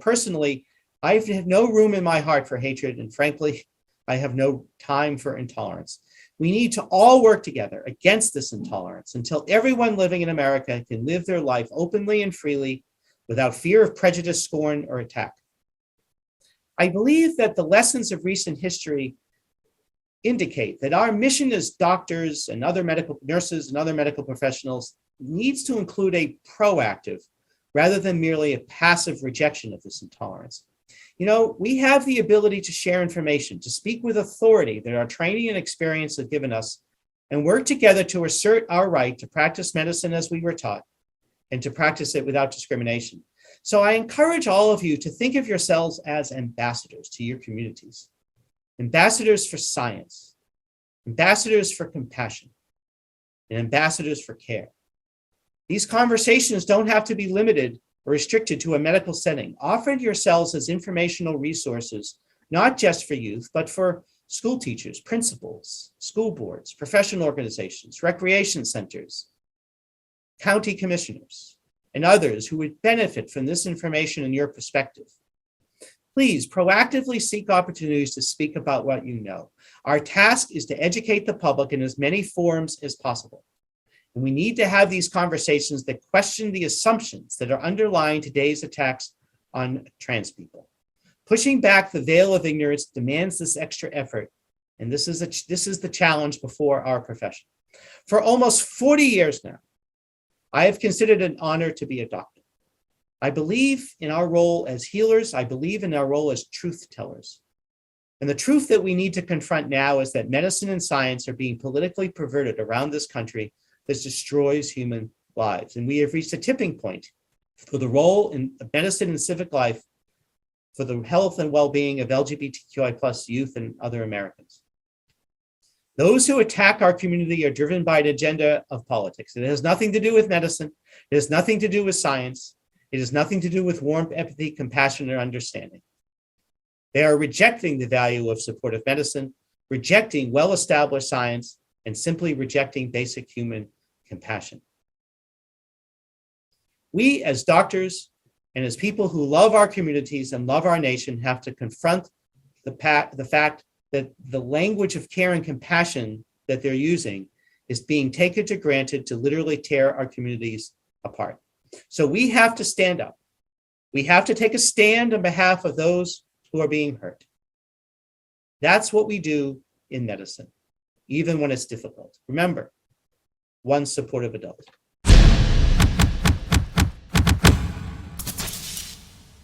personally, I have no room in my heart for hatred, and frankly, I have no time for intolerance. We need to all work together against this intolerance until everyone living in America can live their life openly and freely without fear of prejudice, scorn, or attack. I believe that the lessons of recent history indicate that our mission as doctors and other medical nurses and other medical professionals needs to include a proactive rather than merely a passive rejection of this intolerance. You know, we have the ability to share information, to speak with authority that our training and experience have given us, and work together to assert our right to practice medicine as we were taught and to practice it without discrimination. So I encourage all of you to think of yourselves as ambassadors to your communities, ambassadors for science, ambassadors for compassion, and ambassadors for care. These conversations don't have to be limited or restricted to a medical setting. Offer yourselves as informational resources, not just for youth, but for school teachers, principals, school boards, professional organizations, recreation centers, county commissioners, and others who would benefit from this information and your perspective. Please proactively seek opportunities to speak about what you know. Our task is to educate the public in as many forums as possible. And we need to have these conversations that question the assumptions that are underlying today's attacks on trans people. Pushing back the veil of ignorance demands this extra effort, and this is the challenge before our profession. For almost 40 years now, I have considered it an honor to be a doctor. I believe in our role as healers. I believe in our role as truth tellers. And the truth that we need to confront now is that medicine and science are being politically perverted around this country that destroys human lives. And we have reached a tipping point for the role in medicine and civic life, for the health and well-being of LGBTQI+ youth and other Americans. Those who attack our community are driven by an agenda of politics. It has nothing to do with medicine. It has nothing to do with science. It has nothing to do with warmth, empathy, compassion, or understanding. They are rejecting the value of supportive medicine, rejecting well-established science, and simply rejecting basic human compassion. We as doctors and as people who love our communities and love our nation have to confront the fact that the language of care and compassion that they're using is being taken for granted to literally tear our communities apart. So we have to stand up. We have to take a stand on behalf of those who are being hurt. That's what we do in medicine, even when it's difficult. Remember, one supportive adult.